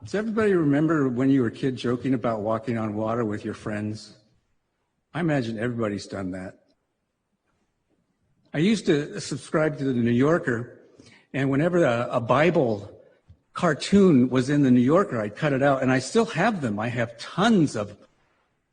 Does everybody remember when you were a kid joking about walking on water with your friends? I imagine everybody's done that. I used to subscribe to the New Yorker, and whenever a Bible cartoon was in the New Yorker, I'd cut it out, and I still have them. I have tons of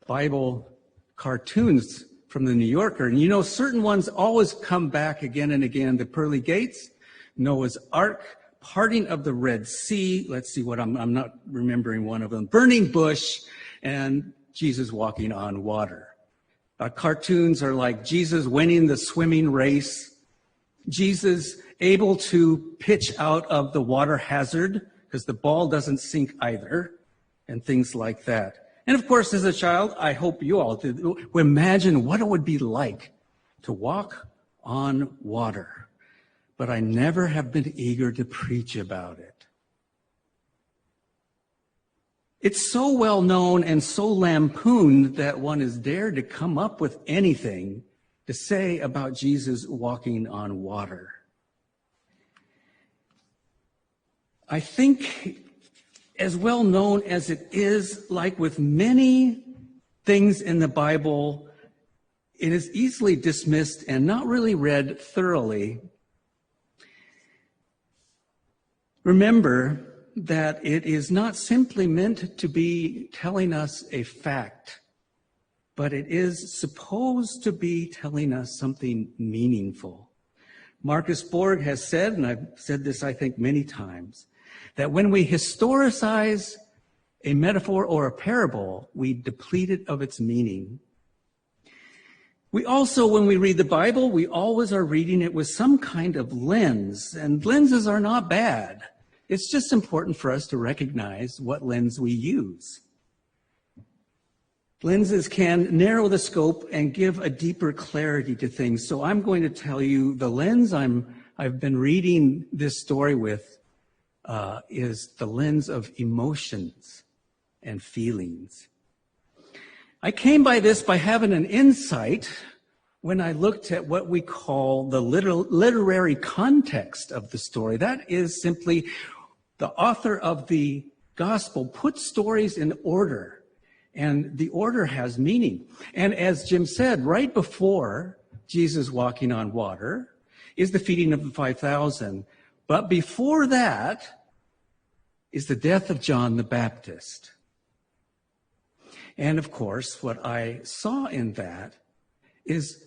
Bible cartoons from the New Yorker, and you know, certain ones always come back again and again. The pearly gates, Noah's Ark, parting of the Red Sea. Let's see what I'm not remembering one of them. Burning bush, and Jesus walking on water. Cartoons are like Jesus winning the swimming race, Jesus able to pitch out of the water hazard because the ball doesn't sink either, and things like that. And of course, as a child, I hope you all did, imagine what it would be like to walk on water. But I never have been eager to preach about it. It's so well known and so lampooned that one is dared to come up with anything to say about Jesus walking on water. I think, as well known as it is, like with many things in the Bible, it is easily dismissed and not really read thoroughly. Remember that it is not simply meant to be telling us a fact, but it is supposed to be telling us something meaningful. Marcus Borg has said, and I've said this I think many times, that when we historicize a metaphor or a parable, we deplete it of its meaning. We also, when we read the Bible, we always are reading it with some kind of lens, and lenses are not bad. It's just important for us to recognize what lens we use. Lenses can narrow the scope and give a deeper clarity to things. So I'm going to tell you the lens I've been reading this story with is the lens of emotions and feelings. I came by this by having an insight when I looked at what we call the literary context of the story. That is simply the author of the gospel puts stories in order, and the order has meaning. And as Jim said, right before Jesus walking on water is the feeding of the 5,000. But before that is the death of John the Baptist. And of course, what I saw in that is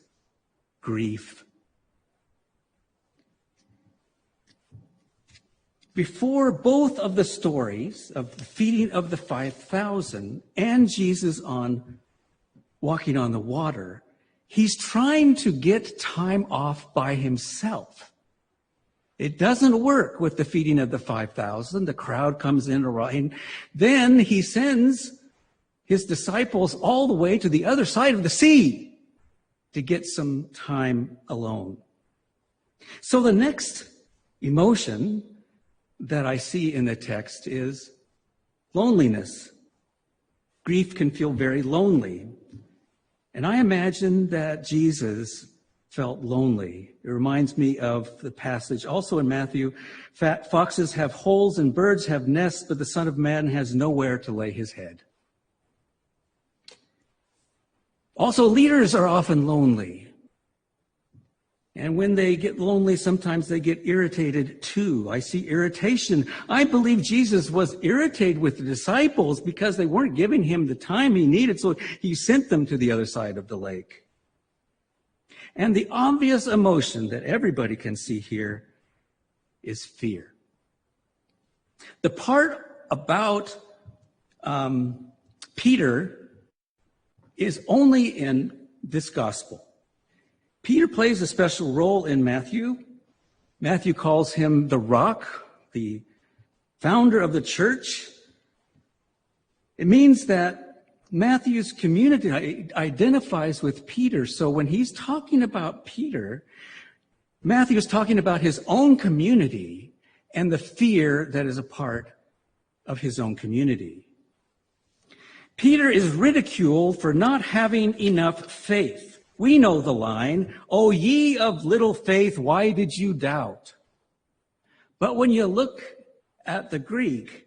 grief. Before both of the stories of the feeding of the 5,000 and Jesus walking on the water, he's trying to get time off by himself. It doesn't work with the feeding of the 5,000. The crowd comes in, and then he sends his disciples all the way to the other side of the sea to get some time alone. So the next emotion that I see in the text is loneliness. Grief can feel very lonely. And I imagine that Jesus felt lonely. It reminds me of the passage also in Matthew, foxes have holes and birds have nests, but the Son of Man has nowhere to lay his head. Also, leaders are often lonely. And when they get lonely, sometimes they get irritated too. I see irritation. I believe Jesus was irritated with the disciples because they weren't giving him the time he needed, so he sent them to the other side of the lake. And the obvious emotion that everybody can see here is fear. The part about Peter is only in this gospel. Peter plays a special role in Matthew. Matthew calls him the rock, the founder of the church. It means that Matthew's community identifies with Peter. So when he's talking about Peter, Matthew is talking about his own community and the fear that is a part of his own community. Peter is ridiculed for not having enough faith. We know the line, "O ye of little faith, why did you doubt?" But when you look at the Greek,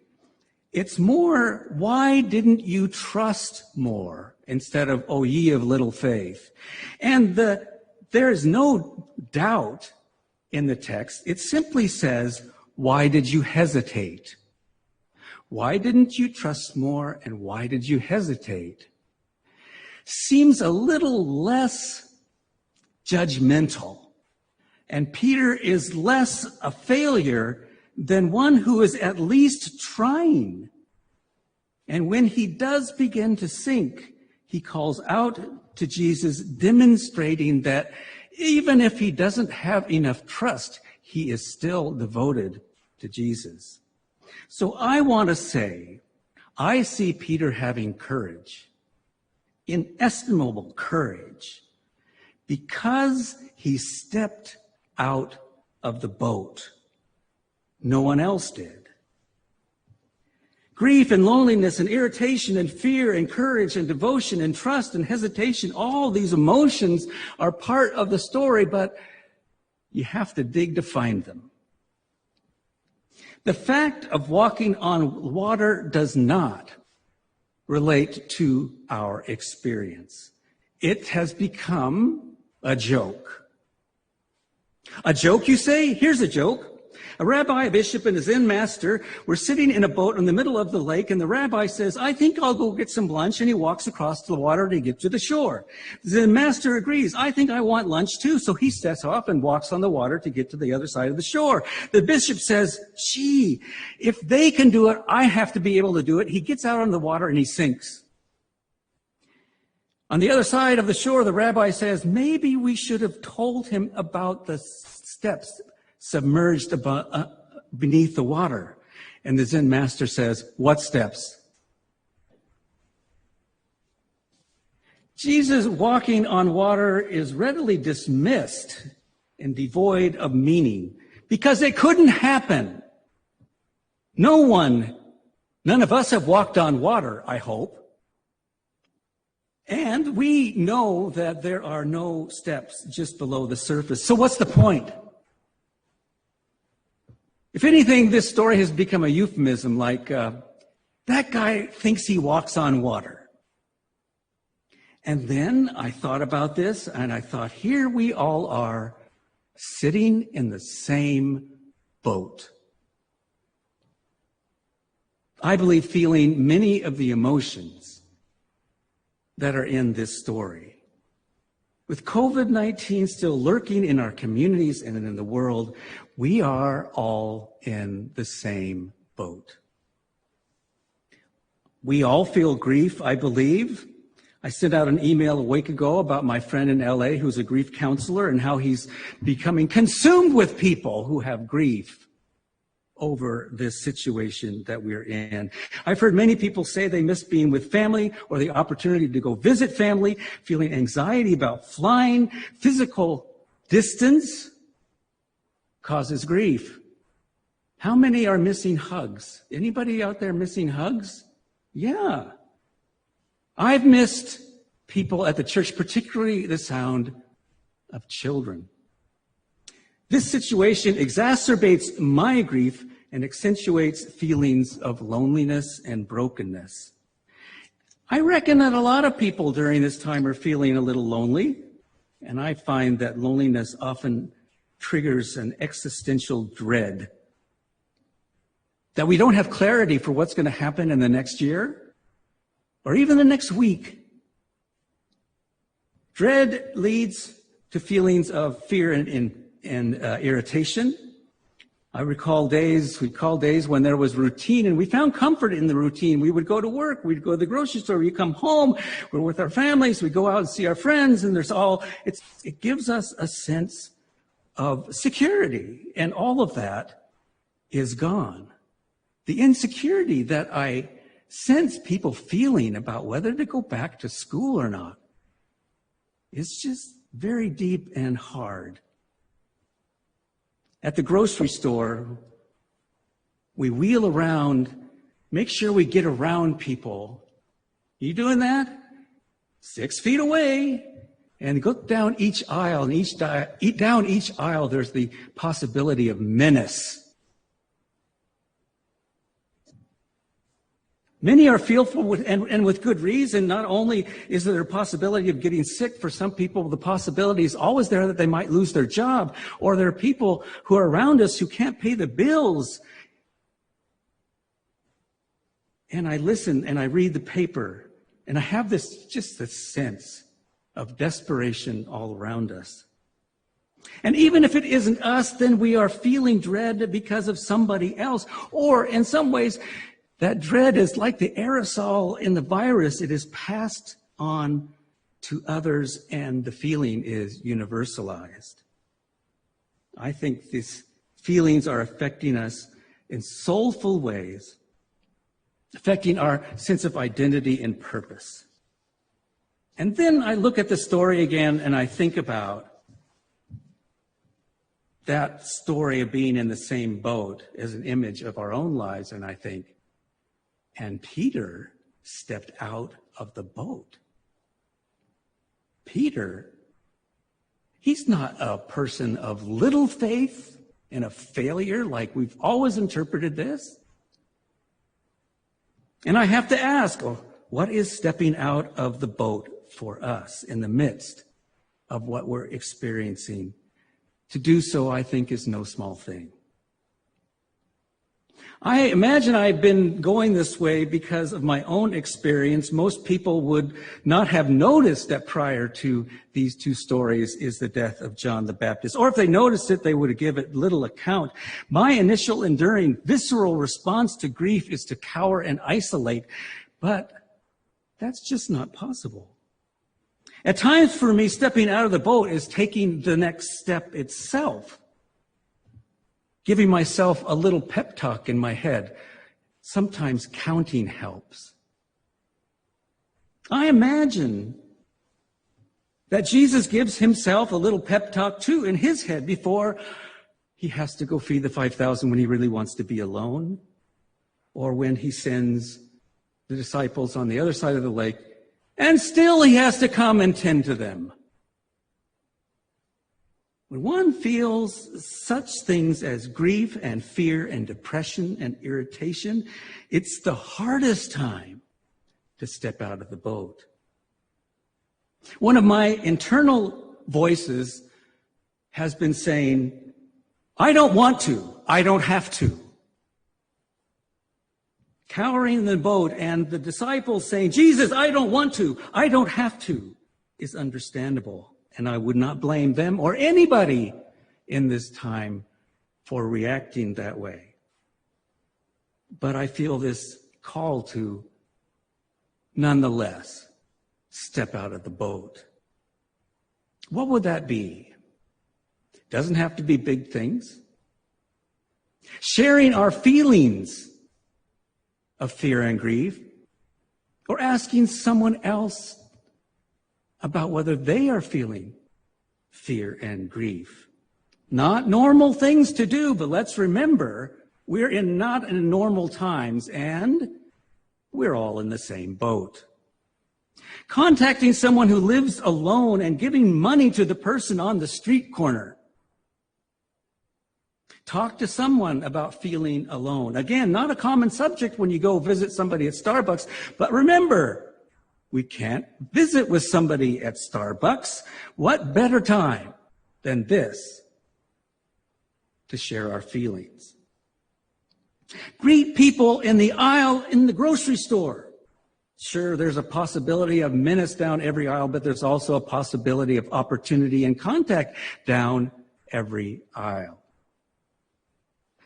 It's more, why didn't you trust more, instead of, oh, ye of little faith? And there is no doubt in the text. It simply says, why did you hesitate? Why didn't you trust more, and why did you hesitate? Seems a little less judgmental. And Peter is less a failure than one who is at least trying. And when he does begin to sink, he calls out to Jesus, demonstrating that even if he doesn't have enough trust, he is still devoted to Jesus. So I want to say, I see Peter having courage, inestimable courage, because he stepped out of the boat. No one else did. Grief and loneliness and irritation and fear and courage and devotion and trust and hesitation, all these emotions are part of the story, but you have to dig to find them. The fact of walking on water does not relate to our experience. It has become a joke. A joke, you say? Here's a joke. A rabbi, a bishop, and a Zen master were sitting in a boat in the middle of the lake, and the rabbi says, I think I'll go get some lunch, and he walks across the water to get to the shore. The Zen master agrees, I think I want lunch too, so he sets off and walks on the water to get to the other side of the shore. The bishop says, gee, if they can do it, I have to be able to do it. He gets out on the water and he sinks. On the other side of the shore, the rabbi says, maybe we should have told him about the steps submerged beneath the water. And the Zen master says, what steps? Jesus walking on water is readily dismissed and devoid of meaning because it couldn't happen. None of us have walked on water, I hope. And we know that there are no steps just below the surface. So what's the point? If anything, this story has become a euphemism, like that guy thinks he walks on water. And then I thought about this, and I thought, here we all are sitting in the same boat. I believe feeling many of the emotions that are in this story. With COVID-19 still lurking in our communities and in the world, we are all in the same boat. We all feel grief, I believe. I sent out an email a week ago about my friend in LA who's a grief counselor and how he's becoming consumed with people who have grief over this situation that we're in. I've heard many people say they miss being with family or the opportunity to go visit family, feeling anxiety about flying. Physical distance causes grief. How many are missing hugs? Anybody out there missing hugs? Yeah. I've missed people at the church, particularly the sound of children. This situation exacerbates my grief and accentuates feelings of loneliness and brokenness. I reckon that a lot of people during this time are feeling a little lonely, and I find that loneliness often triggers an existential dread. That we don't have clarity for what's going to happen in the next year, or even the next week. Dread leads to feelings of fear and irritation. I recall days when there was routine and we found comfort in the routine. We would go to work, we'd go to the grocery store, we come home, we're with our families, we go out and see our friends, and it gives us a sense of security, and all of that is gone. The insecurity that I sense people feeling about whether to go back to school or not is just very deep and hard. At the grocery store, we wheel around, make sure we get around people. You doing that? 6 feet away, and go down each aisle, and down each aisle there's the possibility of menace. Many are fearful and with good reason. Not only is there a possibility of getting sick for some people, the possibility is always there that they might lose their job, or there are people who are around us who can't pay the bills. And I listen and I read the paper, and I have this sense of desperation all around us. And even if it isn't us, then we are feeling dread because of somebody else. Or in some ways, that dread is like the aerosol in the virus. It is passed on to others, and the feeling is universalized. I think these feelings are affecting us in soulful ways, affecting our sense of identity and purpose. And then I look at the story again, and I think about that story of being in the same boat as an image of our own lives, and I think, and Peter stepped out of the boat. Peter, he's not a person of little faith and a failure like we've always interpreted this. And I have to ask, what is stepping out of the boat for us in the midst of what we're experiencing? To do so, I think, is no small thing. I imagine I've been going this way because of my own experience. Most people would not have noticed that prior to these two stories is the death of John the Baptist. Or if they noticed it, they would give it little account. My initial enduring visceral response to grief is to cower and isolate. But that's just not possible. At times for me, stepping out of the boat is taking the next step itself. Giving myself a little pep talk in my head. Sometimes counting helps. I imagine that Jesus gives himself a little pep talk too in his head before he has to go feed the 5,000 when he really wants to be alone, or when he sends the disciples on the other side of the lake, and still he has to come and tend to them. When one feels such things as grief and fear and depression and irritation, it's the hardest time to step out of the boat. One of my internal voices has been saying, I don't want to, I don't have to. Cowering in the boat and the disciples saying, Jesus, I don't want to, I don't have to, is understandable. And I would not blame them or anybody in this time for reacting that way. But I feel this call to, nonetheless, step out of the boat. What would that be? Doesn't have to be big things. Sharing our feelings of fear and grief, or asking someone else about whether they are feeling fear and grief. Not normal things to do, but let's remember, we're not in normal times, and we're all in the same boat. Contacting someone who lives alone and giving money to the person on the street corner. Talk to someone about feeling alone. Again, not a common subject when you go visit somebody at Starbucks, but remember, we can't visit with somebody at Starbucks. What better time than this to share our feelings? Greet people in the aisle in the grocery store. Sure, there's a possibility of minutes down every aisle, but there's also a possibility of opportunity and contact down every aisle.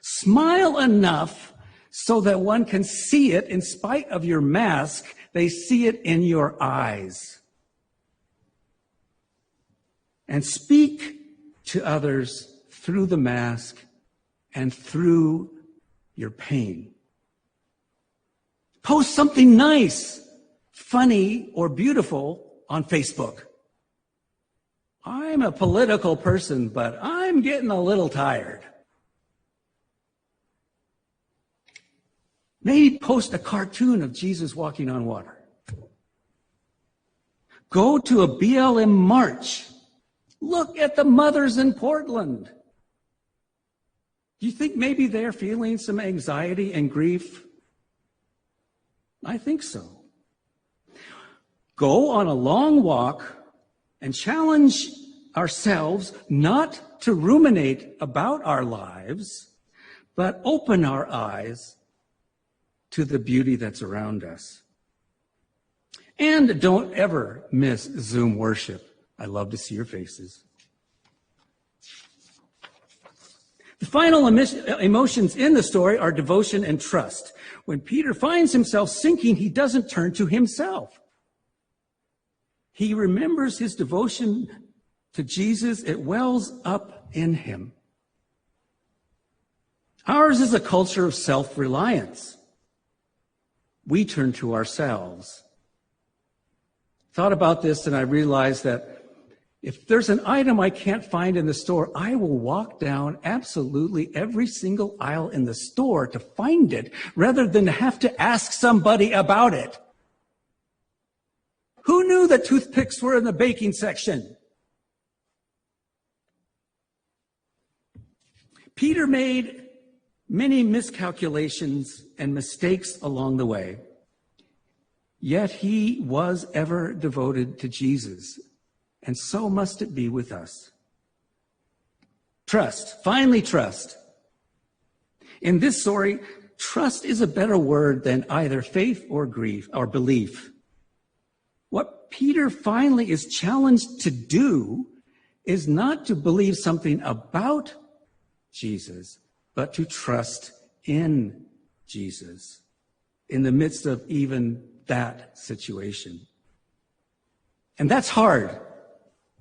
Smile enough so that one can see it in spite of your mask. They see it in your eyes. And speak to others through the mask and through your pain. Post something nice, funny, or beautiful on Facebook. I'm a political person, but I'm getting a little tired. Maybe post a cartoon of Jesus walking on water. Go to a BLM march. Look at the mothers in Portland. Do you think maybe they're feeling some anxiety and grief? I think so. Go on a long walk and challenge ourselves not to ruminate about our lives, but open our eyes to the beauty that's around us. And don't ever miss Zoom worship. I love to see your faces. The final emotions in the story are devotion and trust. When Peter finds himself sinking, he doesn't turn to himself. He remembers his devotion to Jesus. It wells up in him. Ours is a culture of self-reliance. We turn to ourselves. Thought about this and I realized that if there's an item I can't find in the store, I will walk down absolutely every single aisle in the store to find it rather than have to ask somebody about it. Who knew that toothpicks were in the baking section? Peter made many miscalculations and mistakes along the way, yet he was ever devoted to Jesus. And so must it be with us. Trust. Finally, trust. In this story, trust is a better word than either faith or grief or belief. What Peter finally is challenged to do is not to believe something about Jesus, but to trust in Jesus in the midst of even that situation. And that's hard.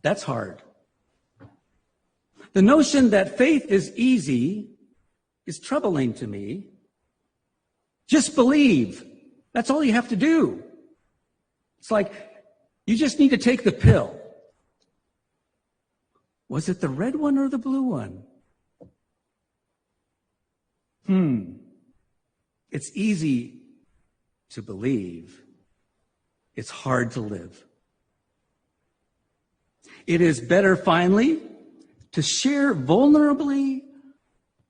That's hard. The notion that faith is easy is troubling to me. Just believe. That's all you have to do. It's like you just need to take the pill. Was it the red one or the blue one? It's easy to believe. It's hard to live. It is better, finally, to share vulnerably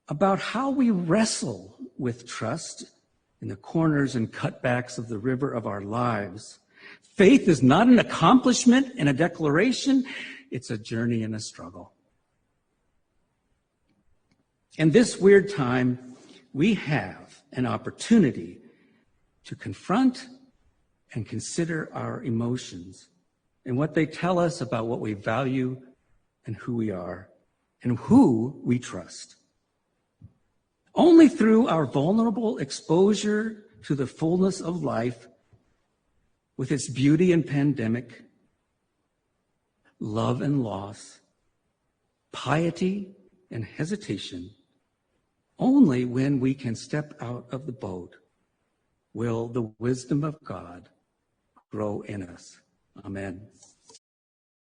about how we wrestle with trust in the corners and cutbacks of the river of our lives. Faith is not an accomplishment and a declaration. It's a journey and a struggle. In this weird time, we have an opportunity to confront and consider our emotions and what they tell us about what we value and who we are and who we trust. Only through our vulnerable exposure to the fullness of life, with its beauty and pandemic, love and loss, piety and hesitation, only when we can step out of the boat will the wisdom of God grow in us. Amen.